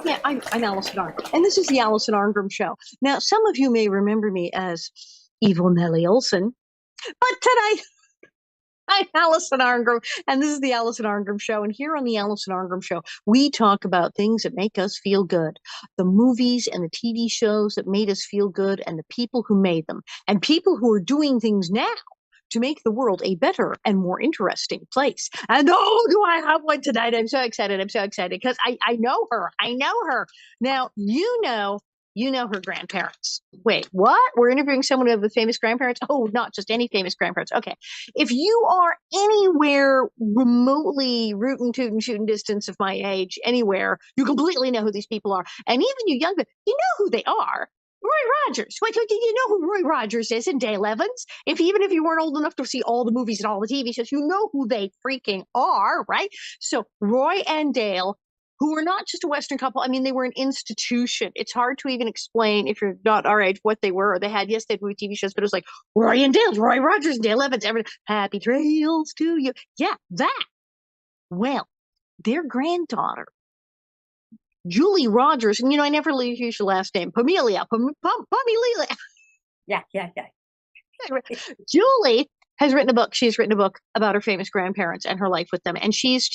Yeah, I'm Alison Arngrim, and this is the Alison Arngrim Show. Now, some of you may remember me as Evil Nellie Olson, but today I'm Alison Arngrim, and this is the Alison Arngrim Show. And here on the Alison Arngrim Show, we talk about things that make us feel good, the movies and the TV shows that made us feel good, and the people who made them, and people who are doing things now to make the world a better and more interesting place. And oh, do I have one tonight? I'm so excited. I'm so excited because I know her. I know her. Now, you know her grandparents. Wait, what? We're interviewing someone of the famous grandparents? Oh, not just any famous grandparents. Okay. If you are anywhere remotely rootin' tootin' shooting distance of my age, anywhere, you completely know who these people are. And even you young people, you know who they are. Roy Rogers. Wait, do you know who Roy Rogers is and Dale Evans? Even if you weren't old enough to see all the movies and all the TV shows, you know who they freaking are, right? So Roy and Dale, who were not just a Western couple. I mean, they were an institution. It's hard to even explain if you're not our age what they were. Or they had movie TV shows, but it was like Roy and Dale, Roy Rogers and Dale Evans. Happy trails to you. Yeah, that. Well, their granddaughter, Julie Rogers, and I never use your last name, Pomilia, Pomilia. Yeah. Julie has written a book. She's written a book about her famous grandparents and her life with them. And she's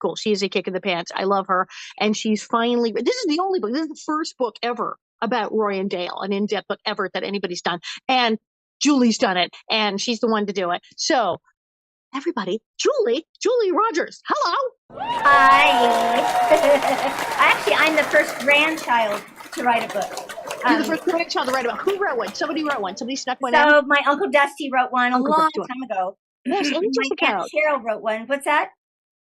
cool. She is a kick in the pants. I love her. And she's finally, this is the only book. This is the first book ever about Roy and Dale, an in-depth book ever that anybody's done. And Julie's done it. And she's the one to do it. So everybody, Julie Rogers. Hello. Hi. Actually, I'm the first grandchild to write a book. You're the first grandchild to write about. Who wrote one? Somebody wrote one. Somebody snuck one so out. My Uncle Dusty wrote one a long time ago. Yes, my Aunt Cheryl wrote one. What's that?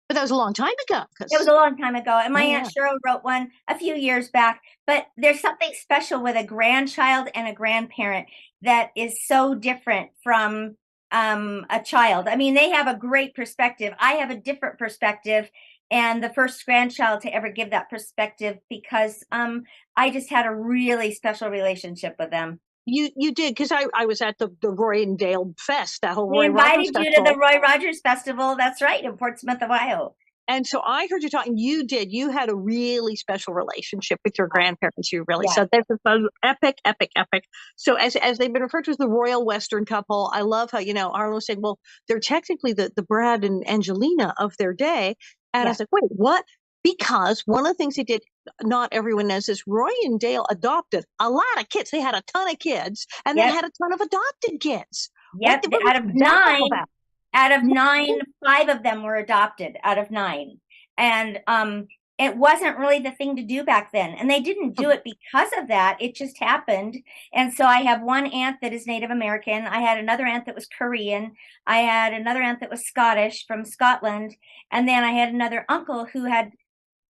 But that was a long time ago. It was a long time ago. And my Aunt Cheryl wrote one a few years back. But there's something special with a grandchild and a grandparent that is so different from a child. I mean, they have a great perspective. I have a different perspective, and the first grandchild to ever give that perspective because I just had a really special relationship with them. You did, because I was at the Roy and Dale Fest, that whole We Roy Rogers invited you festival. to the Roy Rogers Festival. That's right, in Portsmouth, Ohio. And so I heard you talking. You did. You had a really special relationship with your grandparents. You really. Yeah. So this is epic. So as they've been referred to as the Royal Western couple, I love how Arlo said, well, they're technically the Brad and Angelina of their day. And I was like, wait, what? Because one of the things they did, not everyone knows this, Roy and Dale adopted a lot of kids. They had a ton of kids, and they had a ton of adopted kids. Yep. Out of nine, 5 of them were adopted out of 9. And it wasn't really the thing to do back then. And they didn't do it because of that. It just happened. And so I have one aunt that is Native American. I had another aunt that was Korean. I had another aunt that was Scottish from Scotland. And then I had another uncle who had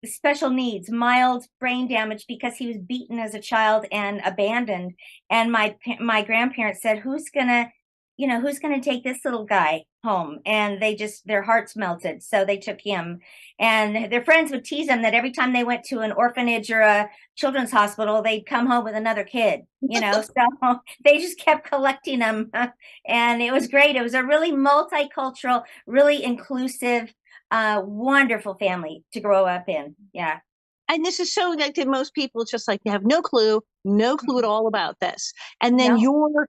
special needs, mild brain damage because he was beaten as a child and abandoned. And my grandparents said, who's gonna take this little guy home? And their hearts melted. So they took him, and their friends would tease them that every time they went to an orphanage or a children's hospital, they'd come home with another kid, so they just kept collecting them. And it was great. It was a really multicultural, really inclusive, wonderful family to grow up in. Yeah. And this is so like that most people just like have no clue at all about this. And then your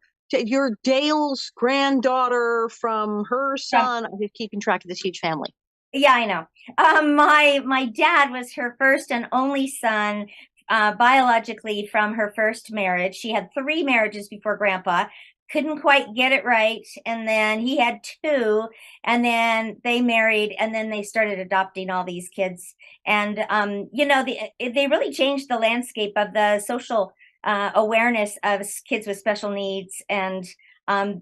Dale's granddaughter from her son. I'm just keeping track of this huge family. Yeah, I know. My dad was her first and only son, biologically from her first marriage. She had 3 marriages before Grandpa. Couldn't quite get it right. And then he had 2, and then they married, and then they started adopting all these kids. And, they really changed the landscape of the social awareness of kids with special needs. And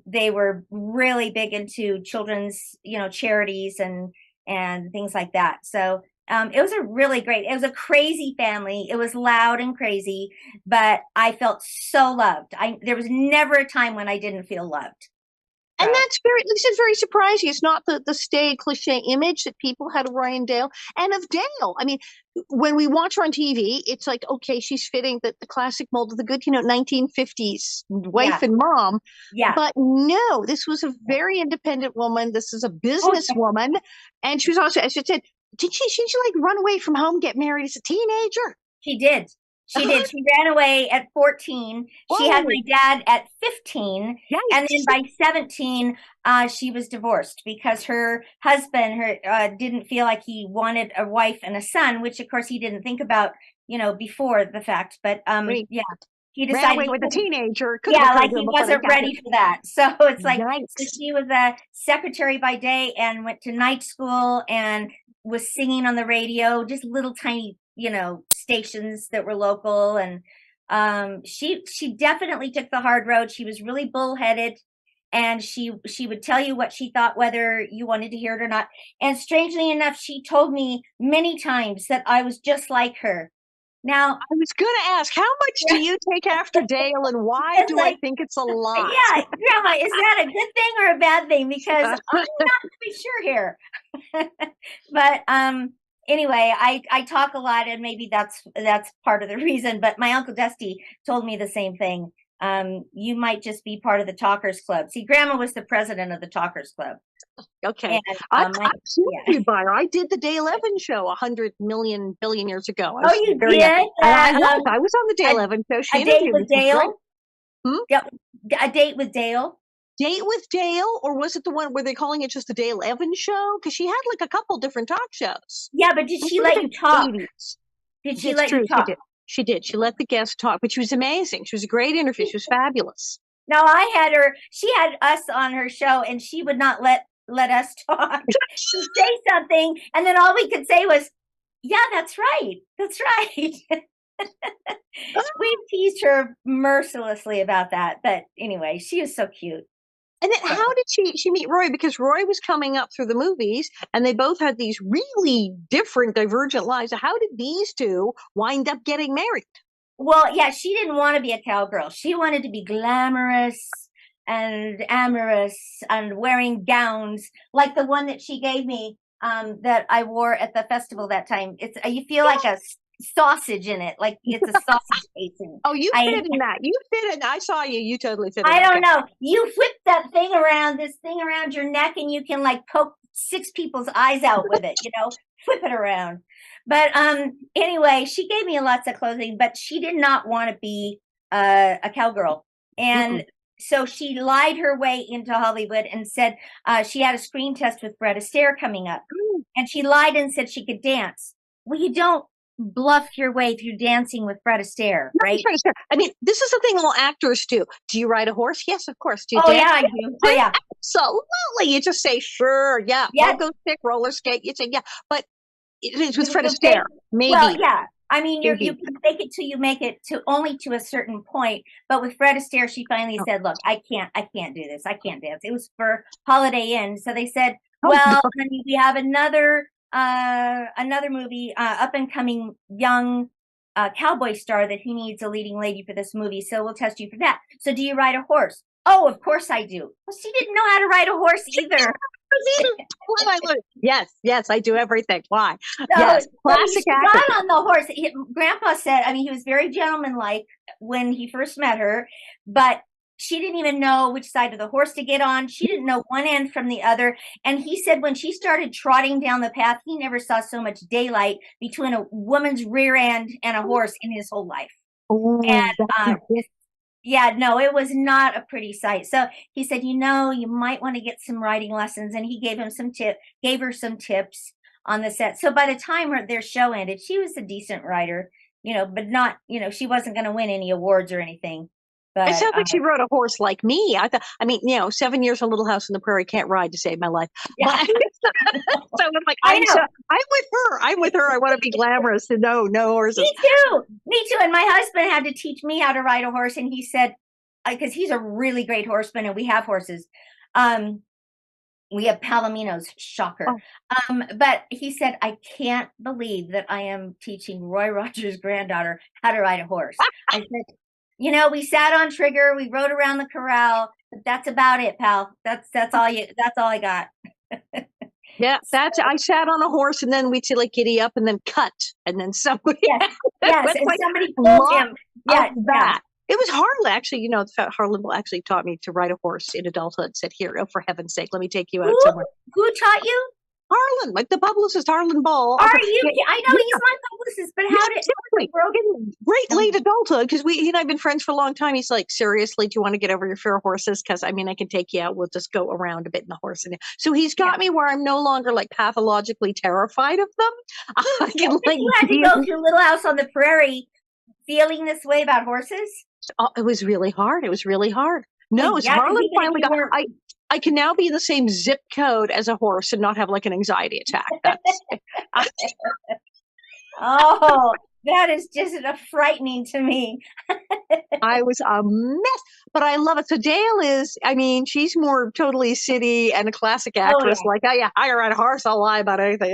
they were really big into children's, charities and things like that. So it was a crazy family. It was loud and crazy, but I felt so loved. There was never a time when I didn't feel loved. And this is very surprising. It's not the staid cliche image that people had of Roy and Dale and of Dale. I mean, when we watch her on TV, it's like, okay, she's fitting the classic mold of the good, 1950s wife and mom. Yeah. But no, this was a very independent woman. This is a businesswoman. And she was also, as you said, Did she like run away from home, get married as a teenager? She did. She did. She ran away at 14. She had my dad at 15. Yikes. And then by 17, she was divorced because her husband didn't feel like he wanted a wife and a son, which of course he didn't think about, before the fact. But yeah, he decided ran away with a teenager. Yeah, like he wasn't ready for that. So it's like, Yikes. so she was a secretary by day and went to night school and was singing on the radio, just little tiny, stations that were local. And she definitely took the hard road. She was really bullheaded, and she would tell you what she thought, whether you wanted to hear it or not. And strangely enough, she told me many times that I was just like her. Now, I was going to ask, how much do you take after Dale, and why do I think it's a lot? Yeah, Grandma, is that a good thing or a bad thing? Because I'm not really sure here. But anyway, I talk a lot, and maybe that's part of the reason. But my Uncle Dusty told me the same thing. You might just be part of the Talkers Club. See, Grandma was the president of the Talkers Club. Okay. I've seen you by her. I did the Dale Evans show 100 million billion years ago. Oh, you did? I was on the Dale Evans show. She a date with Dale? Yep. A date with Dale? Date with Dale? Or was it the one where they're calling it just the Dale Evans show? Because she had like a couple different talk shows. Yeah, but did she let you talk? 80s. Did she let you talk? She did. She let the guests talk, but she was amazing. She was a great interview. She was fabulous. No, she had us on her show, and she would not let us talk. She'd say something, and then all we could say was, yeah, that's right. That's right. We teased her mercilessly about that. But anyway, she was so cute. And then how did she meet Roy? Because Roy was coming up through the movies, and they both had these really different, divergent lives. How did these two wind up getting married? Well, yeah, she didn't want to be a cowgirl. She wanted to be glamorous and amorous and wearing gowns like the one that she gave me that I wore at the festival that time. You feel like a sausage in it, like it's a sausage casing. Oh, you fit in that. You fit in. I saw you. You totally fit in. I don't know. You whip that thing around, this thing around your neck, and you can like poke 6 people's eyes out with it, flip it around. But anyway, she gave me lots of clothing, but she did not want to be a cowgirl. And so she lied her way into Hollywood and said she had a screen test with Fred Astaire coming up. And she lied and said she could dance. Well, you don't bluff your way through dancing with Fred Astaire, right? Fred Astaire. I mean, this is the thing all actors do. Do you ride a horse? Yes, of course. Do you dance? Yeah, I do. Oh, yeah. Absolutely. You just say, sure, yeah. Go stick, roller skate. You say, yeah. But it's with Fred Astaire, maybe. Well, yeah. I mean, you can fake it till you make it to only to a certain point. But with Fred Astaire, she finally said, "Look, I can't do this. I can't dance." It was for Holiday Inn, so they said, "Well, honey, we have another movie, up and coming young cowboy star that he needs a leading lady for this movie. So we'll test you for that. So do you ride a horse?" "Oh, of course I do." Well, she didn't know how to ride a horse either. Yes, I do everything. Why? So, yes, classic actor. Got on the horse. Grandpa said, I mean, he was very gentlemanlike when he first met her, but she didn't even know which side of the horse to get on. She didn't know one end from the other. And he said when she started trotting down the path, he never saw so much daylight between a woman's rear end and a horse in his whole life. Oh, and yeah, no, it was not a pretty sight. So he said, you might want to get some riding lessons. And he gave her some tips on the set. So by the time their show ended, she was a decent rider, but not, she wasn't going to win any awards or anything. But, it sounds like she rode a horse like me. 7 years on Little House on the Prairie can't ride to save my life. Yeah. So I'm like, I'm with her. I want to be glamorous. And no horses. Me too. And my husband had to teach me how to ride a horse. And he said, because he's a really great horseman and we have horses. We have Palominos, shocker. Oh. But he said, I can't believe that I am teaching Roy Rogers' granddaughter how to ride a horse. I said, we sat on trigger, we rode around the corral, but that's about it, pal. That's all I got. Yeah, I sat on a horse and then we'd say like giddy up and then cut. And then somebody Yes, and like, somebody pulled him. Yeah, that. It was Harlan, actually, Harlan actually taught me to ride a horse in adulthood, said, here, for heaven's sake, let me take you out somewhere. Who taught you? Harlan, like the publicist Harlan Ball. Are you? Yeah, I know he's my publicist, but how did exactly. Great late adulthood, because he and I've been friends for a long time. He's like, seriously, do you want to get over your fear of horses? Because I mean, I can take you out. We'll just go around a bit in the horse. So he's got me where I'm no longer like pathologically terrified of them. I can like. You had to go through Little House on the Prairie, feeling this way about horses. Oh, it was really hard. It was really hard. No, it's Harlan finally got. I can now be in the same zip code as a horse and not have like an anxiety attack. That's. Oh, that is just frightening to me. I was a mess, but I love it. So Dale is, I mean, she's more totally city and a classic actress. Like, oh yeah, I can ride a horse. I'll lie about anything.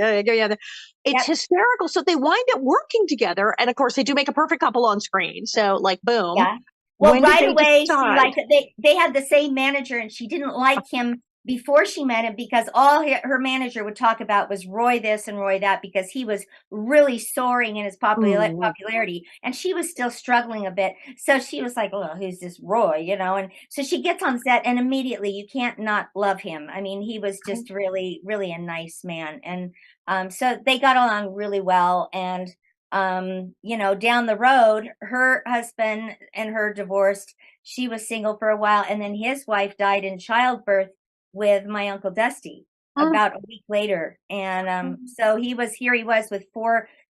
It's hysterical. So they wind up working together, and of course they do make a perfect couple on screen. So like, boom. Yeah. Well, right away, she liked it. They had the same manager, and she didn't like him before she met him because all her manager would talk about was Roy this and Roy that, because he was really soaring in his popularity, and she was still struggling a bit. So she was like, "Oh, who's this Roy?" And so she gets on set, and immediately you can't not love him. I mean, he was just really, really a nice man, and so they got along really well. And down the road, her husband and her divorced. She was single for a while, and then his wife died in childbirth with my Uncle Dusty about a week later. And so he was with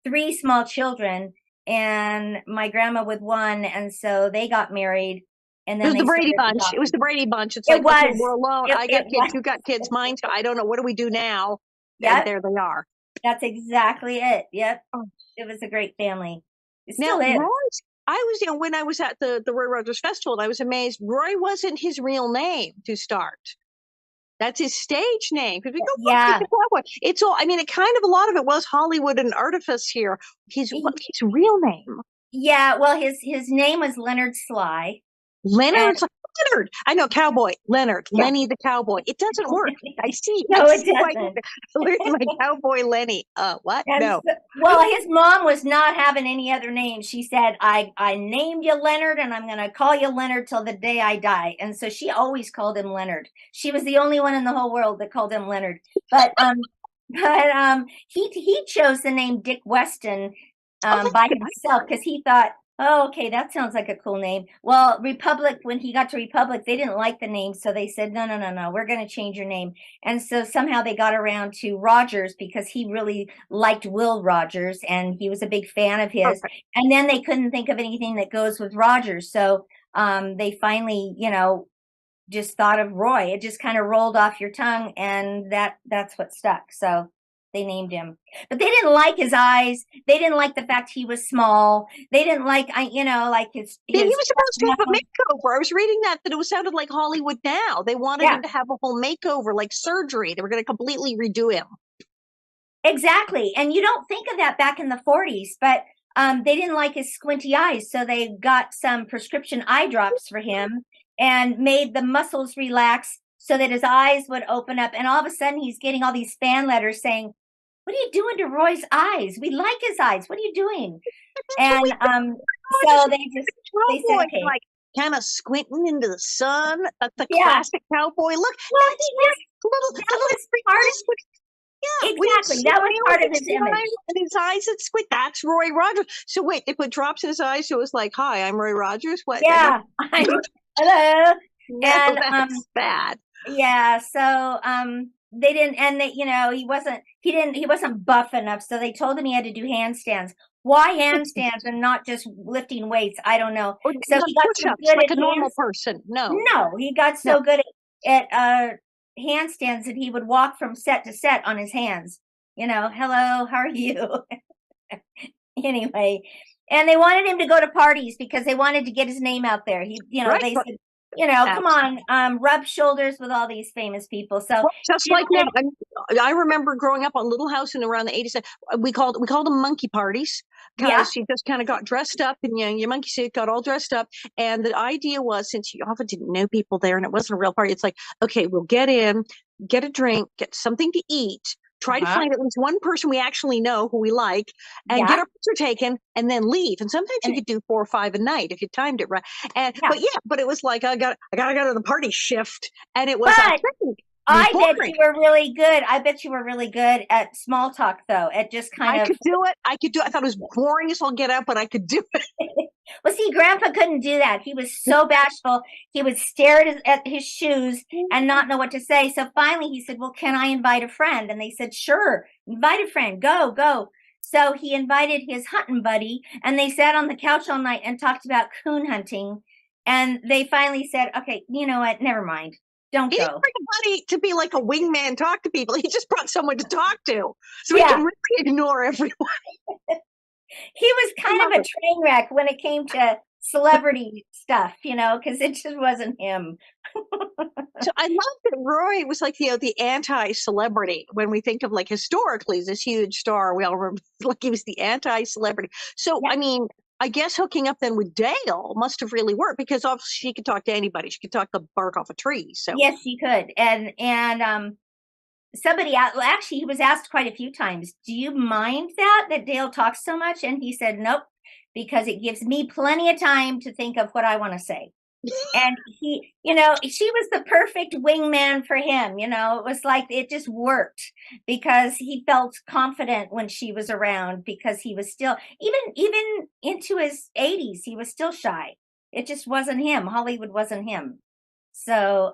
three small children, and my grandma with one, and so they got married. And then it was the Brady Bunch. It was the Brady Bunch. It's like, okay, we're alone. I got kids. You got kids. Mine. So I don't know. What do we do now? Yeah, there they are. That's exactly it. Yep. It was a great family. It still is. I was, when I was at the Roy Rogers Festival, I was amazed. Roy wasn't his real name to start. That's his stage name. Because we go, it's all. I mean, it kind of, a lot of it was Hollywood and artifice here. His real name. Yeah, well, his name was Leonard Sly. Leonard. I know, cowboy. Leonard. Yeah. Lenny the cowboy. It doesn't work. I see. No, it doesn't. Where's my cowboy Lenny? What? No. Well, his mom was not having any other name. She said, I named you Leonard, and I'm going to call you Leonard till the day I die. And so she always called him Leonard. She was the only one in the whole world that called him Leonard. But he chose the name Dick Weston by himself because he thought, oh, okay, that sounds like a cool name. Well, Republic, when he got to Republic, they didn't like the name. So they said, no, we're going to change your name. And so somehow they got around to Rogers because he really liked Will Rogers and he was a big fan of his. Okay. And then they couldn't think of anything that goes with Rogers. So they finally, just thought of Roy. It just kind of rolled off your tongue, and that's what stuck. So they named him, but they didn't like his eyes. They didn't like the fact he was small. They didn't like, like his. He was supposed to have a makeover. I was reading that it sounded like Hollywood now. They wanted him to have a whole makeover, like surgery. They were going to completely redo him. Exactly, and you don't think of that back in the 40s, but they didn't like his squinty eyes, so they got some prescription eye drops for him and made the muscles relax so that his eyes would open up. And all of a sudden, he's getting all these fan letters saying, "What are you doing to Roy's eyes? We like his eyes. What are you doing?" And so they said, okay. Like kind of squinting into the sun. That's the classic cowboy look. Well, that was part of exactly. That was part of his image. And his eyes that squint. That's Roy Rogers. So wait, they put drops in his eyes. So it was like, "Hi, I'm Roy Rogers." What? Yeah. Hello. No, and that's bad. Yeah. So they didn't, and they, he wasn't buff enough. So they told him he had to do handstands. Why handstands and not just lifting weights? I don't know. So he got so good like a normal person. No, he got so good at handstands that he would walk from set to set on his hands. Hello, how are you? Anyway, and they wanted him to go to parties because they wanted to get his name out there. They said, come on, rub shoulders with all these famous people. So just like now, I remember growing up on Little House in around the 80s. We called them monkey parties because you just kind of got dressed up in your monkey suit, got all dressed up. And the idea was, since you often didn't know people there and it wasn't a real party, it's like, okay, we'll get in, get a drink, get something to eat. Try to find at least one person we actually know who we like and get our picture taken and then leave. And sometimes you could do 4 or 5 a night if you timed it right. And but it was like I got to go to the party shift, and it was I bet you were really good. I bet you were really good at small talk, though, at just kind I of. could do it. I could do it. I thought it was boring as all get out, but I could do it. Well, see, Grandpa couldn't do that. He was so bashful. He would stare at his shoes and not know what to say. So finally he said, well, can I invite a friend? And they said, sure, invite a friend. Go, go. So he invited his hunting buddy, and they sat on the couch all night and talked about coon hunting. And they finally said, okay, you know what? Never mind. Don't He go. didn't bring a buddy to be like a wingman, talk to people. He just brought someone to talk to, so he can really ignore everyone. He was kind of a train wreck when it came to celebrity stuff, you know, because it just wasn't him. So I love that Roy was like, the anti-celebrity. When we think of like historically this huge star, we all remember like he was the anti-celebrity. So, I mean, I guess hooking up then with Dale must have really worked, because obviously she could talk to anybody. She could talk the bark off a tree. So yes, she could. And somebody actually, he was asked quite a few times, do you mind that Dale talks so much? And he said, nope, because it gives me plenty of time to think of what I want to say. And he, you know, she was the perfect wingman for him. You know, it was like it just worked because he felt confident when she was around, because he was still, even into his 80s, he was still shy. It just wasn't him. Hollywood wasn't him. So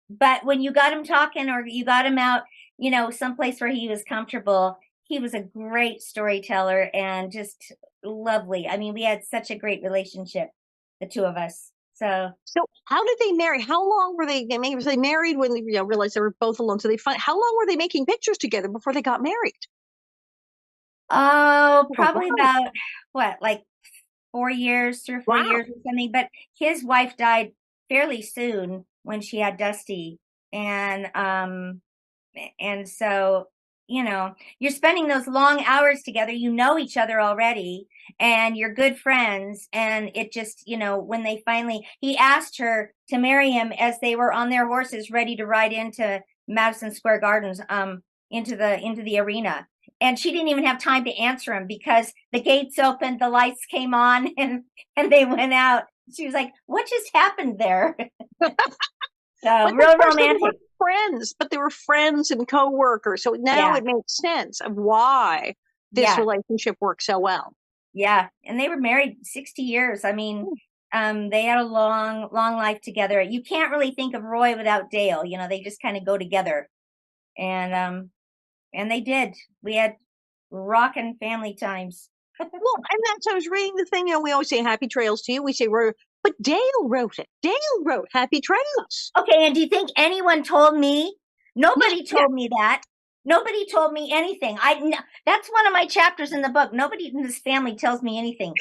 but when you got him talking, or you got him out, you know, someplace where he was comfortable, he was a great storyteller and just lovely. I mean, we had such a great relationship, the two of us. So how did they marry? How long were they? I mean, was they married when they realized they were both alone? So how long were they making pictures together before they got married? Oh, probably about what, like 4 years, 3 or 4 years or something. But his wife died fairly soon when she had Dusty, and so, you know, you're spending those long hours together, you know each other already, and you're good friends. And it just, you know, when they finally, he asked her to marry him as they were on their horses ready to ride into Madison Square Gardens, into the arena. And she didn't even have time to answer him, because the gates opened, the lights came on, and they went out. She was like, what just happened there? So real romantic. Friends, but they were friends and co-workers. So now it makes sense of why this relationship worked so well. Yeah. And they were married 60 years. I mean, they had a long, long life together. You can't really think of Roy without Dale. You know, they just kind of go together. And they did. We had rockin' family times. Well, and that's, I was reading the thing, you know, we always say happy trails to you. We say, but Dale wrote it. Dale wrote Happy Trails. Okay, and do you think anyone told me? Nobody told me that. Nobody told me anything. That's one of my chapters in the book. Nobody in this family tells me anything.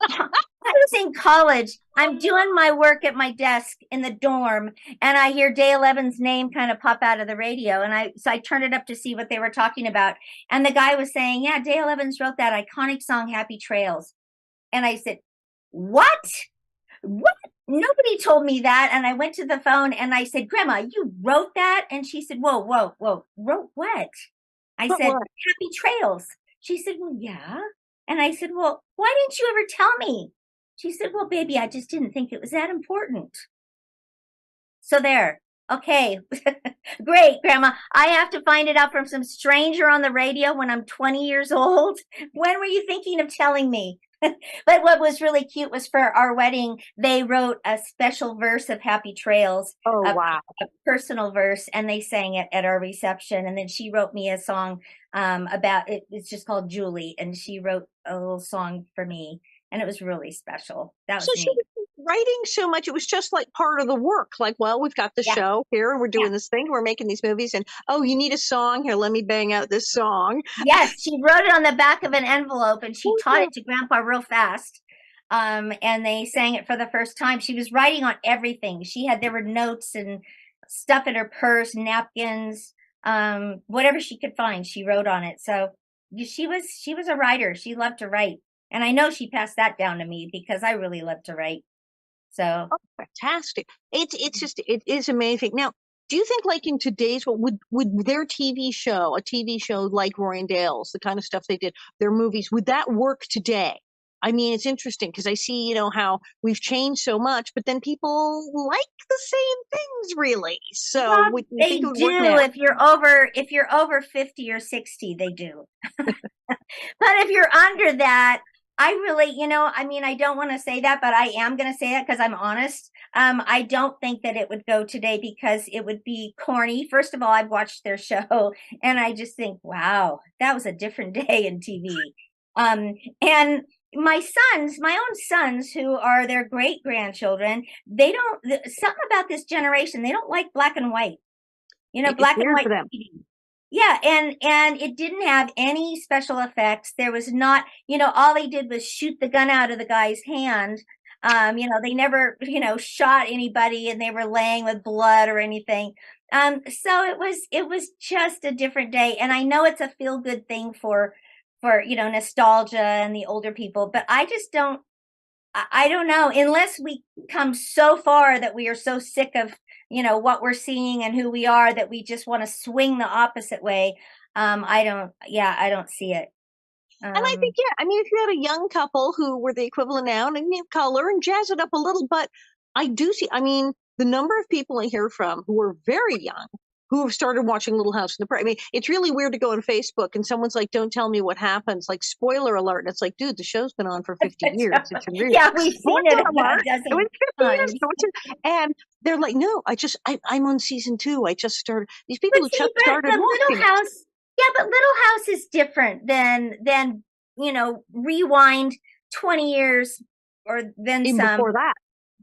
I was in college. I'm doing my work at my desk in the dorm, and I hear Dale Evans' name kind of pop out of the radio. And so I turned it up to see what they were talking about. And the guy was saying, yeah, Dale Evans wrote that iconic song, Happy Trails. And I said, what? Nobody told me that. And I went to the phone and I said, Grandma, you wrote that? And she said, whoa, wrote what? I said, Happy Trails. She said, well, yeah. And I said, well, why didn't you ever tell me? She said, well, baby, I just didn't think it was that important. So there. Okay. Great, Grandma. I have to find it out from some stranger on the radio when I'm 20 years old. When were you thinking of telling me? But what was really cute was, for our wedding, they wrote a special verse of Happy Trails. Oh, wow. A personal verse, and they sang it at our reception. And then she wrote me a song about it. It's just called Julie, and she wrote a little song for me, and it was really special. That was she was writing so much, it was just like part of the work. Like, well, we've got the show here, and we're doing this thing, we're making these movies, and you need a song here, let me bang out this song. Yes, she wrote it on the back of an envelope, and she taught it to Grandpa real fast. And they sang it for the first time. She was writing on everything. There were notes and stuff in her purse, napkins, whatever she could find, she wrote on it. So she was a writer. She loved to write. And I know she passed that down to me, because I really love to write. So fantastic. It's just, it is amazing. Now, do you think, like, in today's world, would their a TV show like Roy and Dale's, the kind of stuff they did, their movies, would that work today? I mean, it's interesting because I see, how we've changed so much, but then people like the same things, really. So Well, would you they think it would work do now? if you're over 50 or 60, they do. But if you're under that, I really, I mean, I don't want to say that, but I am going to say that because I'm honest. I don't think that it would go today because it would be corny. First of all, I've watched their show and I just think, wow, that was a different day in TV. And my own sons, who are their great grandchildren, something about this generation, they don't like black and white, It's black and weird for white them. TV. Yeah, and it didn't have any special effects. There was not, all they did was shoot the gun out of the guy's hand. They never, shot anybody and they were laying with blood or anything. So it was just a different day. And I know it's a feel good thing for nostalgia and the older people, but I just don't I don't know, unless we come so far that we are so sick of, what we're seeing and who we are, that we just want to swing the opposite way. I don't see it. And I think, Um, yeah, I mean, if you had a young couple who were the equivalent now and color and jazz it up a little, but I do see, I mean, the number of people I hear from who are very young who have started watching Little House on the Prairie. I mean, it's really weird to go on Facebook and someone's like, don't tell me what happens, like spoiler alert. And it's like, dude, the show's been on for 50 years. It's a real yeah, we've seen spoiler it a alert. It was dozen 50 years. times. And they're like, no, I'm on season 2. I just started. These people But who see, just started but watching Little it. House, yeah, but Little House is different than rewind 20 years or then Even some, before that.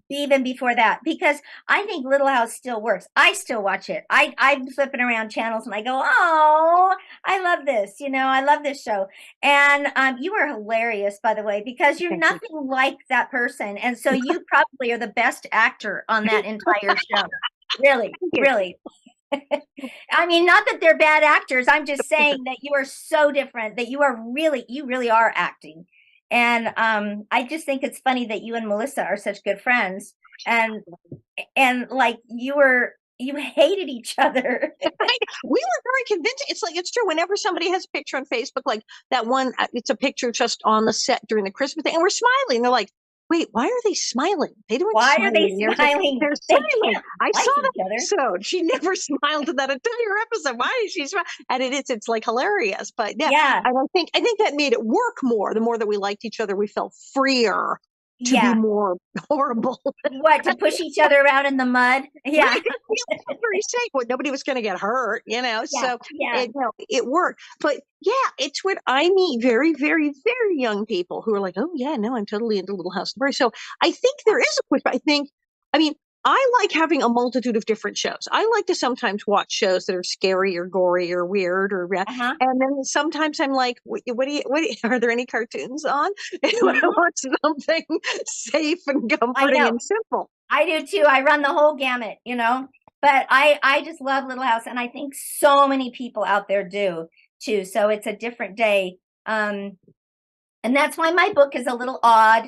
even before that, because I think Little House still works. I still watch it. I'm flipping around channels and I go, oh, I love this. I love this show. And you are hilarious, by the way, because you're Thank you. nothing like that person, and so you probably are the best actor on that entire show. Really, Thank you. really. I mean, not that they're bad actors. I'm just saying that you are so different, that you really are acting. And I just think it's funny that you and Melissa are such good friends, and like you hated each other. We were very convinced. It's like, it's true. Whenever somebody has a picture on Facebook, like that one, it's a picture just on the set during the Christmas thing, and we're smiling. They're like, wait, why are they smiling? They weren't Why are they smiling. smiling? They're They smiling. can't I like saw each that other. episode. She never smiled in that entire episode. Why is she smiling? And it's like hilarious. But yeah, Yeah, and I think that made it work more. The more that we liked each other, we felt freer to be yeah. more horrible. What, to push each other around in the mud? Right, Yeah, it felt very safe. Well, nobody was going to get hurt. yeah, So yeah. it worked. But yeah, it's what I meet very, very, very young people who are like, oh yeah, no, I'm totally into Little House on the Prairie. So I think there is a push. I mean, I like having a multitude of different shows. I like to sometimes watch shows that are scary or gory or weird Uh-huh. and then sometimes I'm like, are there any cartoons on? And I Mhm. want something safe and I comforting know. and simple. I do too. I run the whole gamut. But I just love Little House, and I think so many people out there do too. So it's a different day. And that's why my book is a little odd,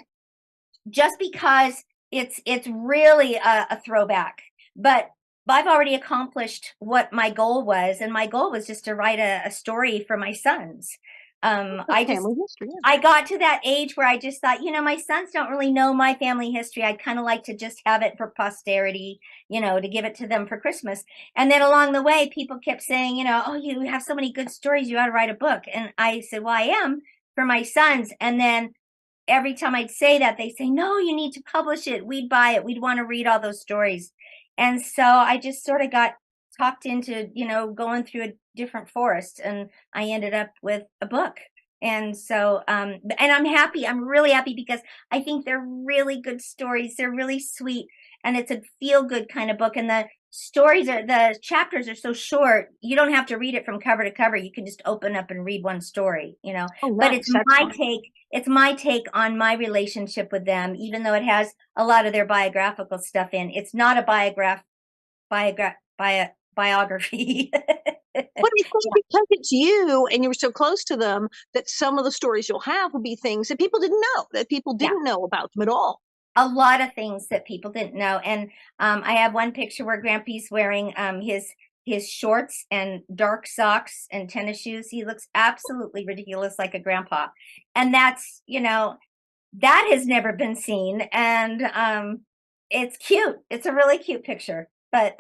just because it's really a throwback. But I've already accomplished what my goal was, and my goal was just to write a story for my sons. Family history. Yeah. I got to that age where I just thought, my sons don't really know my family history. I'd kind of like to just have it for posterity, to give it to them for Christmas. And then along the way, people kept saying, oh, you have so many good stories, you ought to write a book. And I said, well, I am, for my sons. And then every time I'd say that, they say, no, you need to publish it. We'd buy it. We'd want to read all those stories. And so I just sort of got talked into, going through a different forest, and I ended up with a book. And so, and I'm happy. I'm really happy because I think they're really good stories. They're really sweet, and it's a feel good kind of book. And the chapters are so short. You don't have to read it from cover to cover. You can just open up and read one story. Oh, But nice. That's fun. it's my take on my relationship with them, even though it has a lot of their biographical stuff in. It's not a biography. But I think because it's you and you were so close to them, that some of the stories you'll have will be things that people didn't know, that people Yeah, didn't know about them at all. a lot of things that people didn't know. And I have one picture where Grampy's wearing his shorts and dark socks and tennis shoes. He looks absolutely ridiculous, like a grandpa. And that has never been seen, and it's cute. It's a really cute picture. But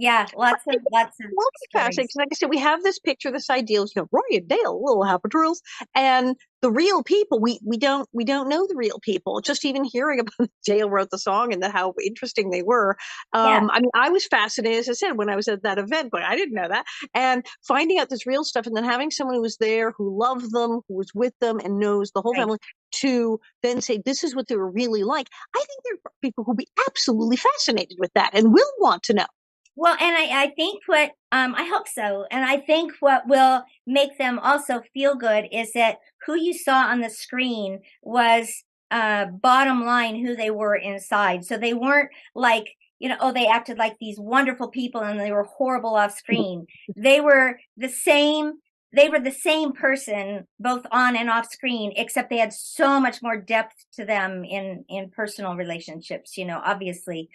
yeah, lots of Multifaceted, stories. because like I said, we have this picture, this ideal, Roy and Dale, little Hapatrils, and the real people. We don't know the real people. Just even hearing about Dale wrote the song and how interesting they were. Yeah, I mean, I was fascinated, as I said, when I was at that event, but I didn't know that. And finding out this real stuff, and then having someone who was there, who loved them, who was with them, and knows the whole right. family, to then say this is what they were really like. I think there are people who'll be absolutely fascinated with that and will want to know. Well, and I think what I hope so, and I think what will make them also feel good is that who you saw on the screen was bottom line who they were inside. So they weren't like, oh, they acted like these wonderful people and they were horrible off screen. They were the same. They were the same person both on and off screen, except they had so much more depth to them in personal relationships, obviously.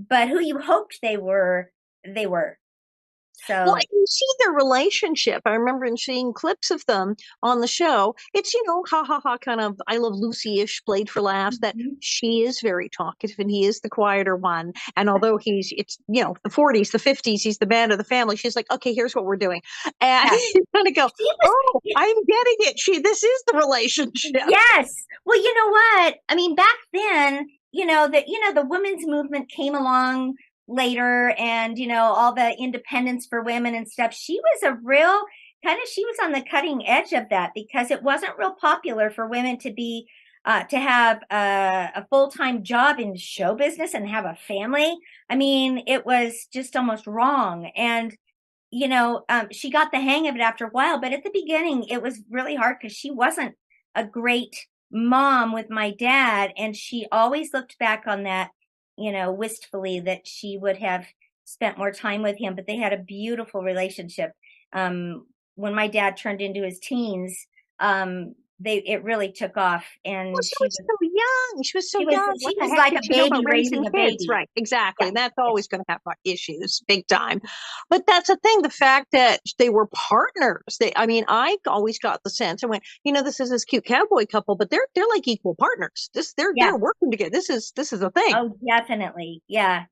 But who you hoped they were, they were. Well, So you see their relationship. I remember in seeing clips of them on the show. It's, ha ha ha, kind of I Love Lucy-ish, played for laughs, that mhm. she is very talkative and he is the quieter one. And although it's, the 40s, the 50s, he's the man of the family, she's like, okay, here's what we're doing. And Yeah, you kind of go, she was. oh, I'm getting it. This is the relationship. Yes. Well, you know what? I mean, back then, the women's movement came along later, and all the independence for women and stuff. She was a real she was on the cutting edge of that, because it wasn't real popular for women to have a full-time job in show business and have a family. I mean, it was just almost wrong. And she got the hang of it after a while, but at the beginning it was really hard because she wasn't a great mom with my dad, and she always looked back on that, wistfully, that she would have spent more time with him. But they had a beautiful relationship. When my dad turned into his teens, it really took off, Well, and she was so young. She was so she was young. What she the was heck like did a she know about baby raising raising a kids? baby. Right, exactly. Yeah, And that's yeah, always going to have issues, big time. But that's the thing, the fact that they were partners. I mean, I always got the sense, I went, this is this cute cowboy couple, but they're like equal partners. yeah. They're working together. This is a thing. Oh, definitely. Yeah.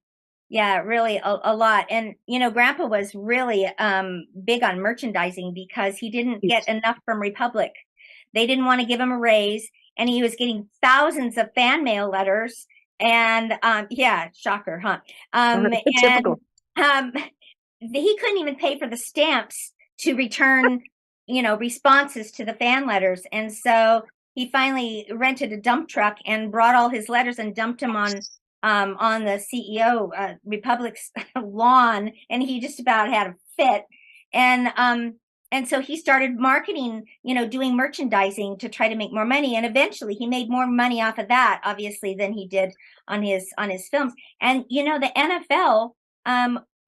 Yeah, really a lot. And Grandpa was really big on merchandising because he didn't get enough from Republic. They didn't want to give him a raise, and he was getting thousands of fan mail letters. And yeah, shocker, huh? And Typical. um, he couldn't even pay for the stamps to return, responses to the fan letters. And so he finally rented a dump truck and brought all his letters and dumped them on the CEO Republic's lawn, and he just about had a fit. And so he started marketing, doing merchandising to try to make more money. And eventually he made more money off of that, obviously, than he did on his films. And the NFL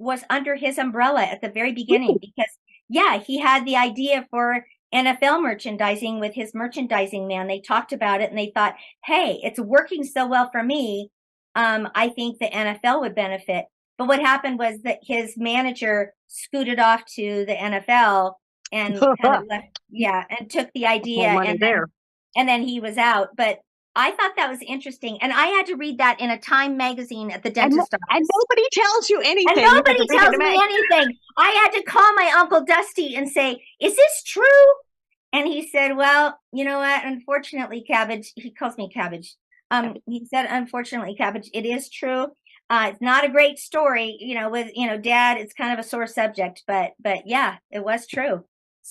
was under his umbrella at the very beginning, because yeah, he had the idea for NFL merchandising with his merchandising man. They talked about it and they thought, hey, it's working so well for me. I think the NFL would benefit. But what happened was that his manager scooted off to the NFL and kind of left, yeah, and took the idea, More money there. and then he was out. But I thought that was interesting, and I had to read that in a Time magazine at the And, dentist and office. nobody tells you And anything. You have to nobody read it tells in a me mag. anything. I had to call my Uncle Dusty and say, "Is this true?" And he said, "Well, you know what? Unfortunately, Cabbage," he calls me Cabbage. He said, "Unfortunately, Cabbage, it is true. It's not a great story, with Dad. It's kind of a sore subject, but yeah, it was true."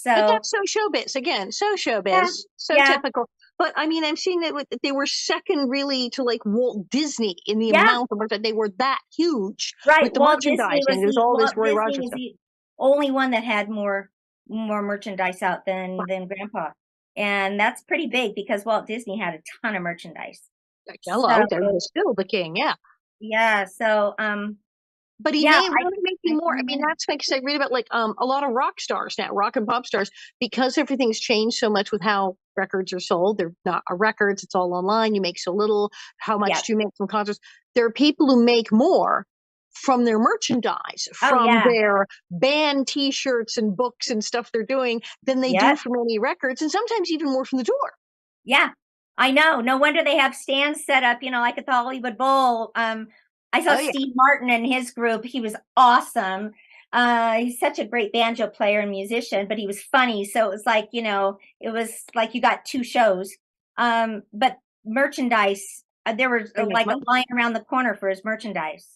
But So that's so showbiz again. So yeah, showbiz. So yeah, typical. But I mean, I'm seeing that they were second really to like Walt Disney in the yeah. amount of merchandise. They were that huge Right. with the merchandising. There's all this Roy Disney Rogers was stuff. the only one that had more merchandise out than Grandpa. And that's pretty big because Walt Disney had a ton of merchandise. Like, So hello, there was still the king. Yeah. yeah, so But he yeah, may really making I more. I can mean, imagine. that's makes I read about like a lot of rock stars now, rock and pop stars, because everything's changed so much with how records are sold. They're not records; it's all online. You make so little. How Yeah. much do you make from concerts? There are people who make more from their merchandise, Oh from yeah. their band T-shirts and books and stuff they're doing, than they do Yep. from any records, and sometimes even more from the tour. Yeah, I know. No wonder they have stands set up, like at the Hollywood Bowl. I saw Oh yeah. Steve Martin and his group. He was awesome. He's such a great banjo player and musician, but he was funny. So it was like, it was like you got two shows. But merchandise, there was They make like a money. line around the corner for his merchandise.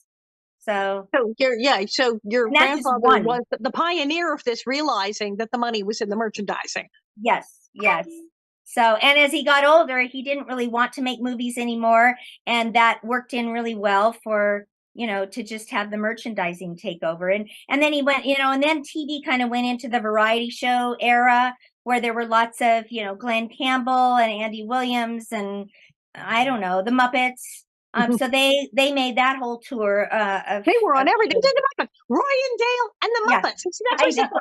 So, So your and that's just grandfather one. was the pioneer of this, realizing that the money was in the merchandising. Yes, yes. So, and as he got older, he didn't really want to make movies anymore. And that worked in really well for, to just have the merchandising take over. And then he went, and then TV kind of went into the variety show era where there were lots of, Glenn Campbell and Andy Williams and I don't know, the Muppets. So they made that whole tour They were of on everything. shows. They did the Muppets, Roy and Dale and the Yeah, Muppets. And see, that's why I I said know.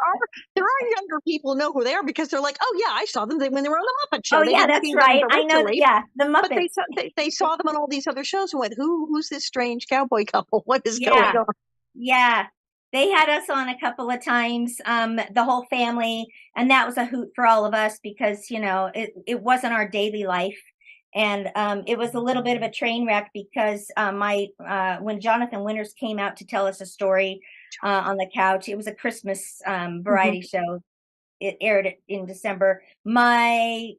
there are younger people who know who they are because they're like, oh yeah, I saw them when they were on the Muppet Oh Show. They yeah, didn't that's see them right. I know that. originally, Yeah, the but Muppets. they saw them on all these other shows and went, who's this strange cowboy couple? What is going Yeah. on? Yeah, they had us on a couple of times, the whole family, and that was a hoot for all of us because, it wasn't our daily life. And it was a little bit of a train wreck because when Jonathan Winters came out to tell us a story on the couch, it was a Christmas variety show. It aired in December. My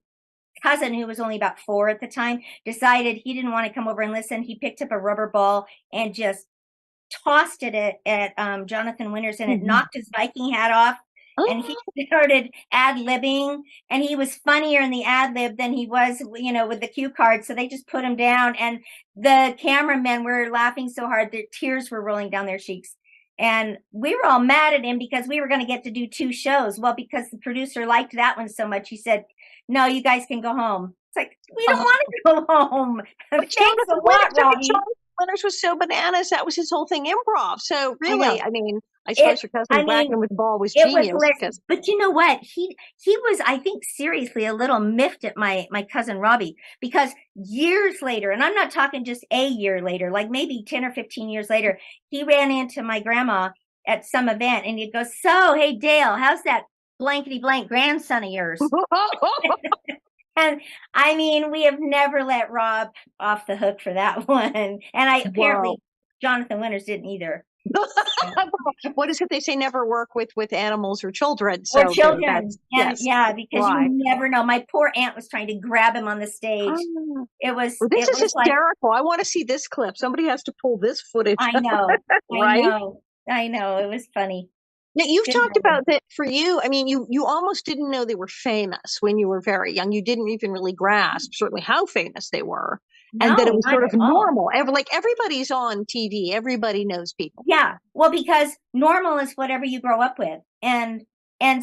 cousin, who was only about 4 at the time, decided he didn't want to come over and listen. He picked up a rubber ball and just tossed it at Jonathan Winters, and it knocked his Viking hat off. And he started ad-libbing, and he was funnier in the ad-lib than he was, with the cue card. So they just put him down, and the cameramen were laughing so hard that tears were rolling down their cheeks. And we were all mad at him because we were going to get to do 2 shows. Well, because the producer liked that one so much, he said, "No, you guys can go home." It's like, we don't want to go home. Thanks a lot, Robbie. Winters was so bananas. That was his whole thing, improv. So I know. really, I mean, I suppose your cousin whacking him with the ball was It was genius. hilarious. But you know what? He was, I think, seriously a little miffed at my cousin Robbie because years later, and I'm not talking just a year later, like maybe 10 or 15 years later, he ran into my grandma at some event and he'd go, "So, hey Dale, how's that blankety blank grandson of yours?" And I mean, we have never let Rob off the hook for that one. And apparently Jonathan Winters didn't either. What is it they say? Never work with animals or children. So or children. And yes, yeah, because you never know. My poor aunt was trying to grab him on the stage. It was this is hysterical. Like, I want to see this clip. Somebody has to pull this footage. I know. Right? I know. It was funny. Now, you've talked about that for you. I mean, you almost didn't know they were famous when you were very young. You didn't even really grasp certainly how famous they were. No, and that it was sort of normal. Like everybody's on TV. Everybody knows people. Yeah. Well, because normal is whatever you grow up with. And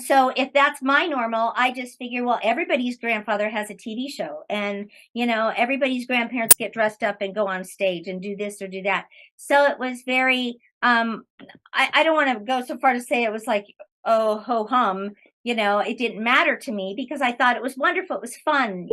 so if that's my normal, I just figure, well, everybody's grandfather has a TV show and, everybody's grandparents get dressed up and go on stage and do this or do that. So it was very, I don't want to go so far to say it was like, oh, ho hum, it didn't matter to me because I thought it was wonderful. It was fun,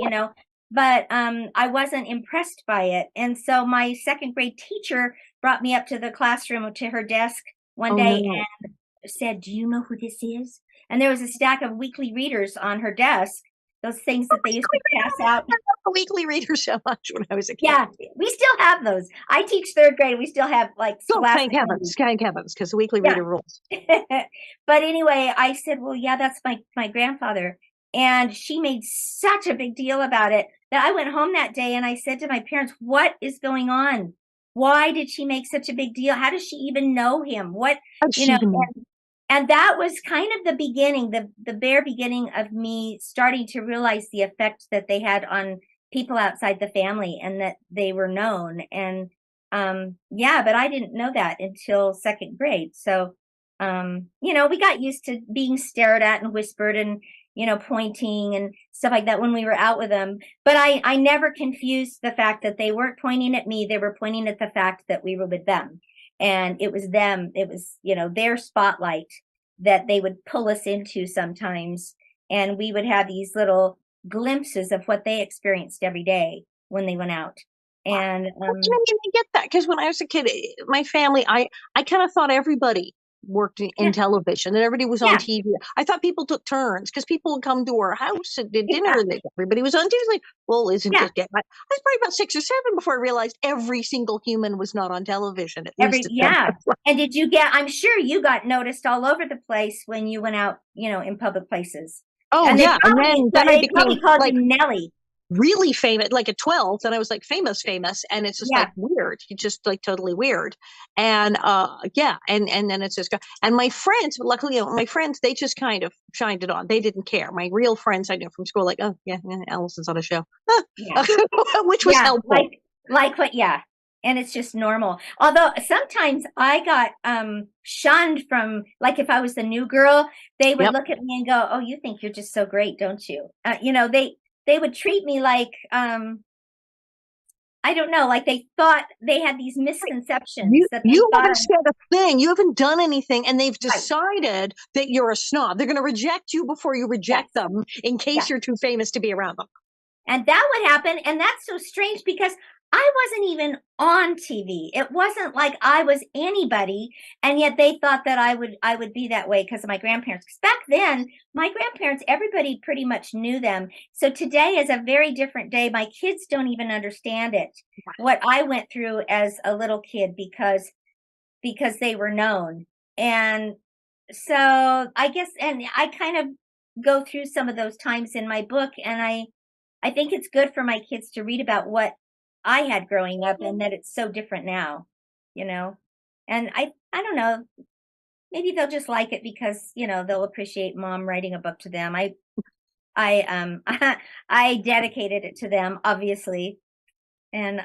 but I wasn't impressed by it. And so my second grade teacher brought me up to the classroom to her desk one day and said, "Do you know who this is?" And there was a stack of weekly readers on her desk, those things that they used to pass out. I love the weekly reader so much when I was a kid. Yeah, we still have those. I teach third grade. We still have like thank heavens, because the weekly reader rules. But anyway, I said, "Well, yeah, that's my grandfather." And she made such a big deal about it that I went home that day and I said to my parents, "What is going on? Why did she make such a big deal? How does she even know him? What, and that was kind of the beginning, the bare beginning of me starting to realize the effect that they had on people outside the family and that they were known. And but I didn't know that until second grade. So, we got used to being stared at and whispered and, pointing and stuff like that when we were out with them. But I never confused the fact that they weren't pointing at me. They were pointing at the fact that we were with them. And it was them. It was, their spotlight that they would pull us into sometimes. And we would have these little glimpses of what they experienced every day when they went out. And I get that because when I was a kid, my family, I kind of thought everybody worked in Yeah. television, that everybody was on Yeah. TV. I thought people took turns because people would come to our house and did dinner Yeah. and everybody was on TV. Like, well, isn't Yeah. it? I was probably about 6 or 7 before I realized every single human was not on television, at least at Yeah. And did you get, I'm sure you got noticed all over the place when you went out, in public places. Oh And yeah, and then I they became probably called like you Nellie. really famous, like at 12, and I was like famous, and it's just Yeah. like weird. It's just like totally weird. And yeah, and then it's just and my friends, luckily, my friends, they just kind of shined it on. They didn't care. My real friends I knew from school, like, oh yeah, Alison's on a show, Yeah. which was helpful. Like what, yeah. And it's just normal. Although sometimes I got shunned from, like, if I was the new girl, they would look at me and go, "Oh, you think you're just so great, don't you?" They would treat me like I don't know, like they thought they had these misconceptions that they You thought haven't said a thing. You haven't done anything, and they've right. decided that you're a snob. They're going to reject you before you reject them, in case you're too famous to be around them. And that would happen. And that's so strange because I wasn't even on TV. It wasn't like I was anybody. And yet they thought that I would be that way because of my grandparents. Because back then, my grandparents, everybody pretty much knew them. So today is a very different day. My kids don't even understand it, what I went through as a little kid because they were known. And so I guess, and I kind of go through some of those times in my book, and I think it's good for my kids to read about what I had growing up and that it's so different now, And I don't know, maybe they'll just like it because, they'll appreciate mom writing a book to them. I I dedicated it to them, obviously. And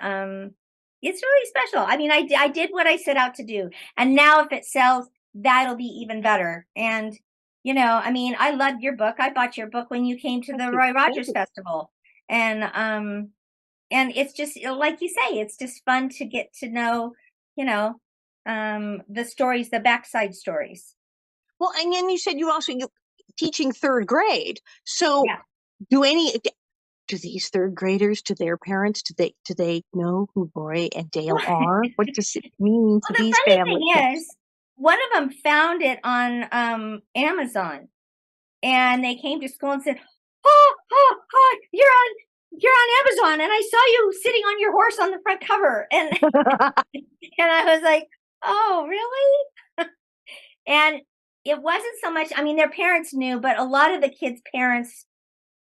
it's really special. I mean, I did what I set out to do. And now if it sells, that'll be even better. And I mean, I loved your book. I bought your book when you came to the Roy Rogers Festival. And it's just like you say, it's just fun to get to know, the stories, the backside stories. Well, and then you said you teaching third grade. So Yeah. do these third graders, do their parents, do they know who Roy and Dale are? What does it mean to these The funny families? thing is, one of them found it on Amazon, and they came to school and said, "Oh, hi, you're on Amazon, and I saw you sitting on your horse on the front cover." And and I was like, "Oh, really?" And it wasn't so much, I mean, their parents knew, but a lot of the kids' parents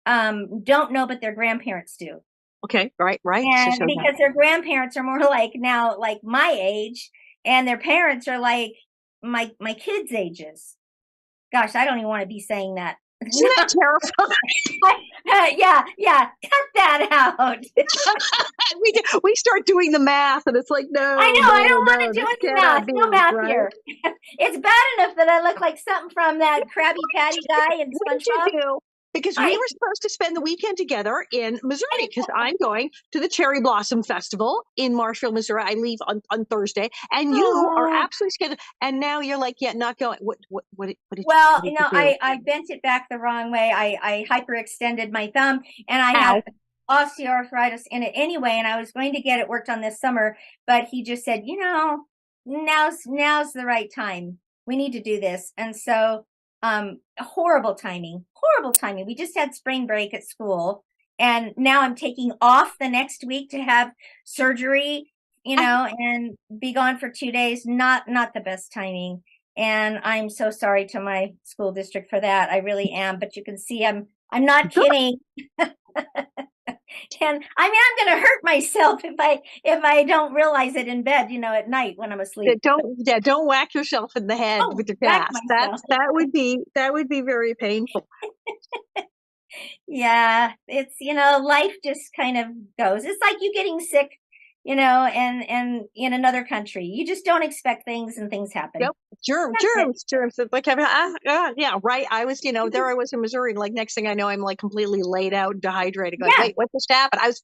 don't know, but their grandparents do. Okay, right. And because their grandparents are more like now, like my age, and their parents are like my kids' ages. Gosh, I don't even want to be saying that. Isn't that terrifying? Yeah. Cut that out. we start doing the math, and it's like, no, I know. I don't want to do any math. No math right? here. It's bad enough that I look like something from that Krabby Patty guy in SpongeBob. Because we were supposed to spend the weekend together in Missouri, because I'm going to the Cherry Blossom Festival in Marshall, Missouri. I leave on Thursday, and you are absolutely scheduled. And now you're like, yeah, not going. What did well, you do? I bent it back the wrong way. I hyperextended my thumb, and I had osteoarthritis in it anyway, and I was going to get it worked on this summer, but he just said, now's the right time. We need to do this. And so horrible timing. We just had spring break at school, and now I'm taking off the next week to have surgery, and be gone for 2 days. Not the best timing. And I'm so sorry to my school district for that. I really am. But you can see I'm not kidding. And I mean, I'm going to hurt myself if I don't realize it in bed, at night when I'm asleep. Don't whack yourself in the head with your gas. That would be very painful. Yeah, it's life just kind of goes. It's like you getting sick, and in another country, you just don't expect things, and things happen. Yep, germs. Like, yeah, right. I was, there I was in Missouri, and like next thing I know, I'm like completely laid out, and dehydrated. Going, wait, what just happened? I was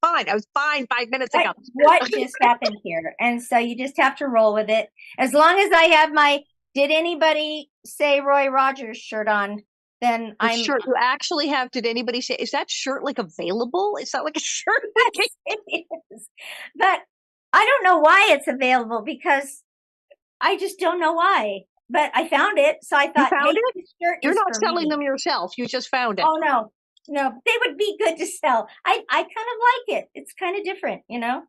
fine 5 minutes ago. What just happened here? And so you just have to roll with it. As long as I have my "Did anybody say Roy Rogers" shirt on, then I'm sure you actually have. Did anybody say? Is that shirt like available? Is that like a shirt? It is. But I don't know why it's available, because I just don't know why. but I found it. So I You thought, found hey, it? this shirt You're is not for selling me. them yourself. You just found it. Oh no, no, they would be good to sell. I kind of like it. It's kind of different, you know?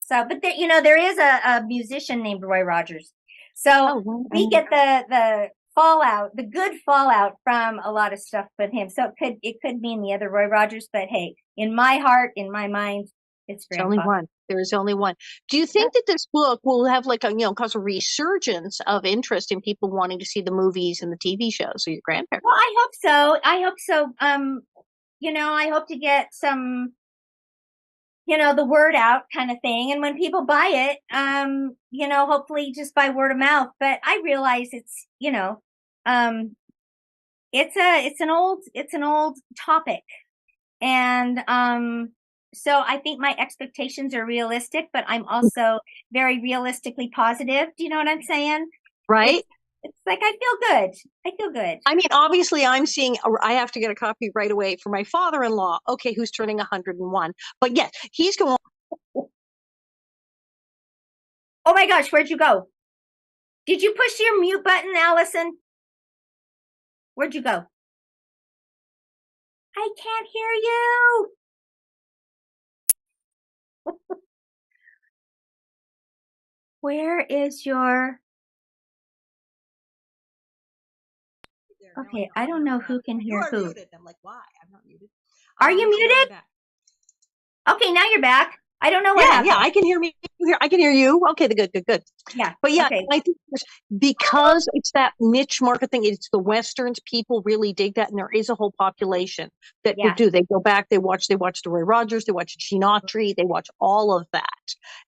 So, but there, you know, there is a musician named Roy Rogers. So Oh, well, we get the fallout, the good fallout from a lot of stuff with him. So it could mean the other Roy Rogers, but hey, in my heart, in my mind, it's there's only Grandpa. one. There is only one. Do you think that this book will have like a, cause a resurgence of interest in people wanting to see the movies and the TV shows of your grandparents? Well, I hope so. I hope so. You know, I hope to get some, you know, the word out kind of thing. And when people buy it, you know, hopefully just by word of mouth. But I realize it's, you know, um, it's an old topic. And so I think my expectations are realistic, but I'm also very realistically positive. Do you know what I'm saying? Right? It's like I feel good. I feel good. I mean, obviously, I have to get a copy right away for my father-in-law, okay, who's turning 101. But yes, he's going, Oh my gosh, where'd you go? Did you push your mute button, Allison? Where'd you go? I can't hear you. Where is your... Okay, I don't know who can hear who. muted. I'm like, why? I'm not muted. Are you So now I'm muted? back. Okay, now you're back. I don't know what Yeah, happened. I can hear me. I can hear you. Okay, good. Yeah. But yeah, Okay. I think because it's that niche market thing, it's the Westerns, people really dig that. And there is a whole population that Yeah. do. They go back, they watch the Roy Rogers, they watch Gene Autry, they watch all of that.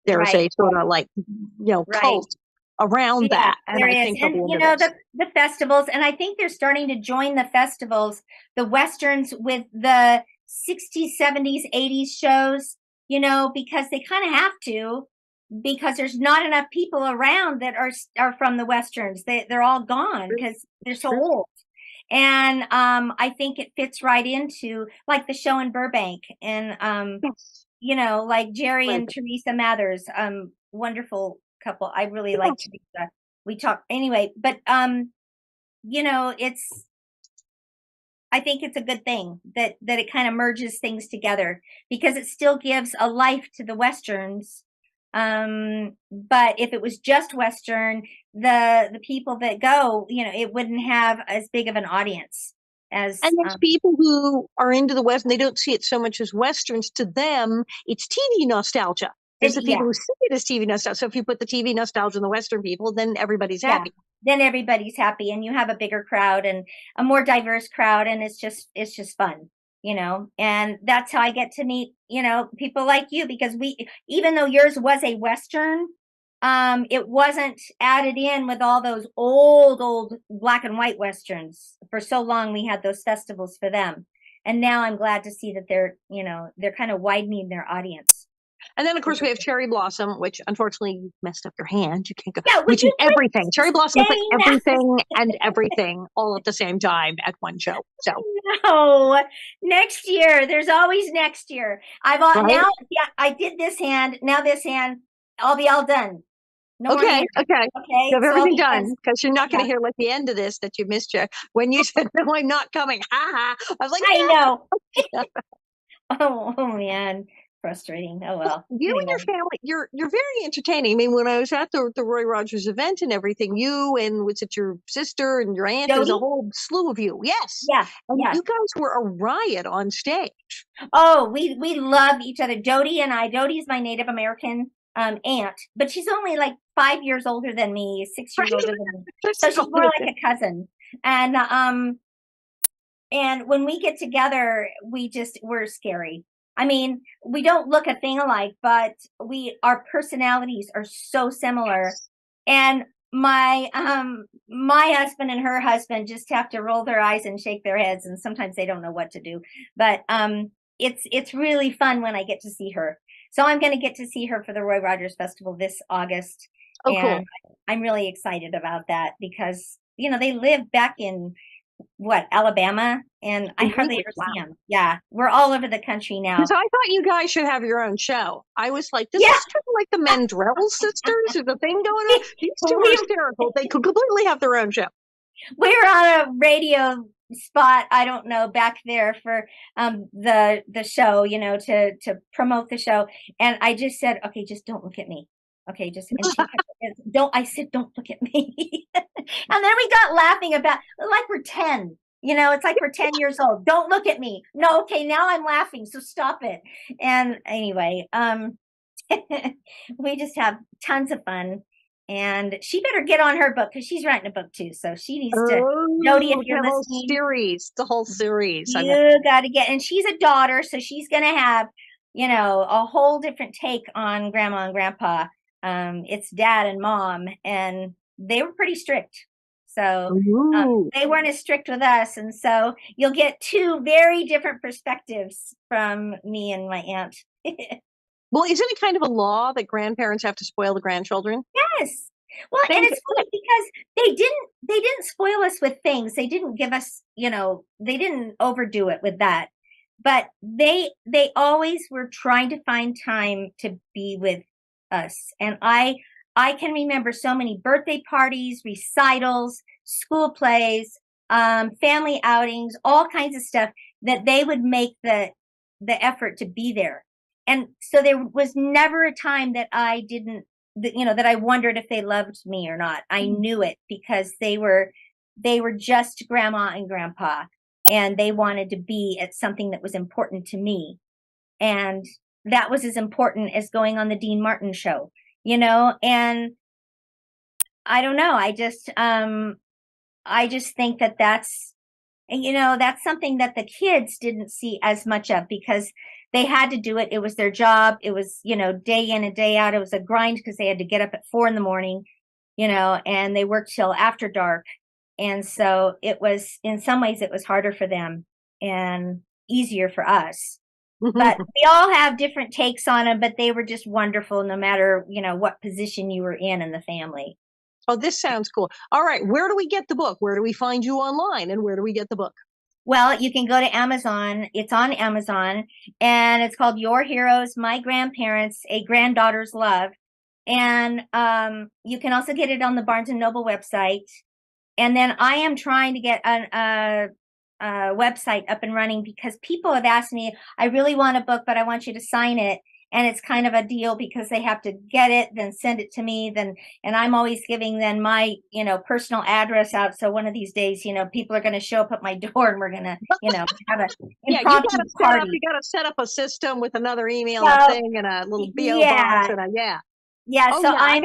There's Right. a sort of like, Right. cult around Yeah, that. And there I is. think they'll be And you into know, this. the festivals, and I think they're starting to join the festivals, the Westerns with the 60s, 70s, 80s shows, you know, because they kind of have to, because there's not enough people around that are from the Westerns. They're all gone because they're so old. And I think it fits right into like the show in Burbank and Yes. you know, like Jerry Right. and Teresa Mathers, wonderful couple. I really like Yes. Teresa. We talk anyway, but you know, I think it's a good thing that it kind of merges things together because it still gives a life to the Westerns. But if it was just Western, the people that go, you know, it wouldn't have as big of an audience as And there's people who are into the West and they don't see it so much as Westerns. To them, it's TV nostalgia. There's the yeah. people who see it as TV nostalgia. So if you put the TV nostalgia on the Western people, then everybody's Yeah, happy. then everybody's happy and you have a bigger crowd and a more diverse crowd and it's just fun, you know. And that's how I get to meet, you know, people like you because we, even though yours was a Western, it wasn't added in with all those old black and white Westerns. For so long we had those festivals for them. And now I'm glad to see that they're, you know, they're kind of widening their audience. And then, of course, we have Cherry Blossom, which unfortunately you messed up your hand. You can't go, Yeah, would which is you everything. Cherry Blossom put saying that? everything and everything all at the same time at one show. So, No, next year. There's always next year. I've right? now, yeah, I did this hand. Now this hand, I'll be all done. No more Okay. hands. Okay. Okay, You have so everything because done because you're not going to yeah, hear like the end of this that you missed you when you said, no, I'm not coming. Ha ha. I was like, I no. know. Oh man, frustrating. Oh well. You and Anyway, your family, you're very entertaining. I mean, when I was at the Roy Rogers event and everything, you and was it your sister and your aunt? There's a Jody. whole slew of you. Yes, Yeah, and yeah. you guys were a riot on stage. Oh, we love each other. Jody and I. Jody's my Native American aunt, but she's only like 5 years older than me, 6 years older than me. So she's more like a cousin. And when we get together, we're scary. I mean, we don't look a thing alike, but our personalities are so similar. And my husband and her husband just have to roll their eyes and shake their heads, and sometimes they don't know what to do. But it's really fun when I get to see her. So I'm going to get to see her for the Roy Rogers Festival this August. Oh, And cool. I'm really excited about that because, you know, they live back in Alabama, and I hardly ever see them. Yeah, we're all over the country now. Because I thought you guys should have your own show. I was like, this is kind of like the Mandrell sisters. There's a thing going on. These two are hysterical. They could completely have their own show. We were on a radio spot, I don't know, back there for the show, you know, to promote the show, and I just said, okay, just don't look at me. Okay, just and she kept, I said, don't look at me. And then we got laughing about like we're 10. You know, it's like we're 10 years old. Don't look at me. No, okay, now I'm laughing, so stop it. And anyway, we just have tons of fun. And she better get on her book because she's writing a book too. So she needs to, Jody, if you're listening, the whole series. You got to get, and she's a daughter, so she's going to have, you know, a whole different take on Grandma and Grandpa. It's Dad and Mom, and they were pretty strict. So they weren't as strict with us. And so you'll get two very different perspectives from me and my aunt. Well, isn't it kind of a law that grandparents have to spoil the grandchildren? Yes. Well, and it's funny because they didn't spoil us with things. They didn't give us, you know, they didn't overdo it with that. But they always were trying to find time to be with us. And I can remember so many birthday parties, recitals, school plays, family outings, all kinds of stuff that they would make the effort to be there. And so there was never a time that I didn't, you know, that I wondered if they loved me or not. I knew it because they were just Grandma and Grandpa, and they wanted to be at something that was important to me. And that was as important as going on the Dean Martin show, you know. And I don't know. I just think that that's, you know, that's something that the kids didn't see as much of because they had to do it. It was their job. It was, you know, day in and day out. It was a grind because they had to get up at 4 a.m, you know, and they worked till after dark. And so it was, in some ways, it was harder for them and easier for us. But we all have different takes on them, but they were just wonderful no matter, you know, what position you were in the family. Oh, this sounds cool. All right. Where do we get the book? Where do we find you online? And where do we get the book? Well, you can go to Amazon. It's on Amazon, and it's called Your Heroes, My Grandparents, A Granddaughter's Love. And you can also get it on the Barnes & Noble website. And then I am trying to get a website up and running because people have asked me, I really want a book, but I want you to sign it. And it's kind of a deal because they have to get it, then send it to me, and I'm always giving them my, you know, personal address out. So one of these days, you know, people are going to show up at my door and we're going to, you know, have a impromptu party. You got to set up a system with another email thing and a little BO box and Yeah. Oh, so yeah, I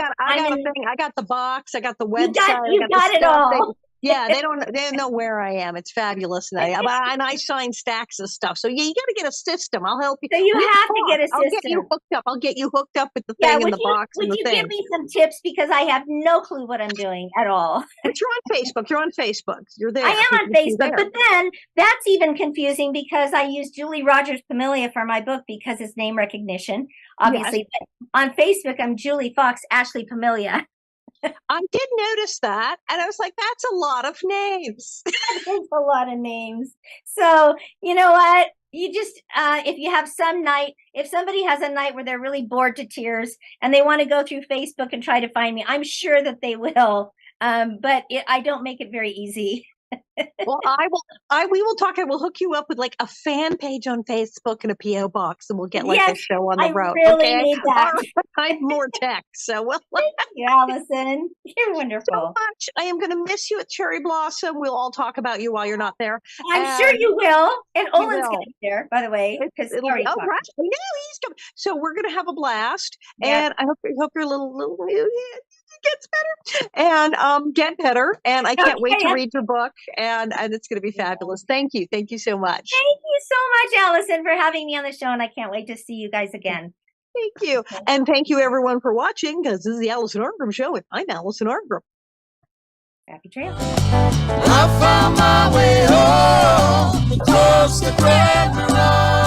got the box. I got the website. You got it all. They don't know where I am. It's fabulous. And I sign stacks of stuff. So yeah, you got to get a system. I'll help you. So you have to get a system. I'll get you hooked up with the thing and the box and the thing. Would you give me some tips because I have no clue what I'm doing at all? But you're on Facebook. You're there. I am on Facebook, but then that's even confusing because I use Julie Rogers Pomilia for my book because it's name recognition, obviously. Yes. But on Facebook, I'm Julie Fox Ashley Pomilia. I did notice that, and I was like, that's a lot of names. It's a lot of names. So, you know what? You just, if you have if somebody has a night where they're really bored to tears and they want to go through Facebook and try to find me, I'm sure that they will. But I don't make it very easy. Well, we will talk. I will hook you up with like a fan page on Facebook and a PO box, and we'll get like a show on the road. I really need that. I need more tech. So thank you, Alison. You're wonderful. So much. I am going to miss you at Cherry Blossom. We'll all talk about you while you're not there. I'm sure you will. And Olin's going to be there, by the way. Right. I know he's coming. So we're going to have a blast, and I hope your little gets better and get better. And I can't wait to read your book, and it's going to be fabulous. Thank you so much. Thank you so much, Alison, for having me on the show, and I can't wait to see you guys again. Thank you. And thank you everyone for watching, because this is the Alison Arngrim Show, and I'm Alison Arngrim. Happy trails. I found my way home, across the Grand Mirage.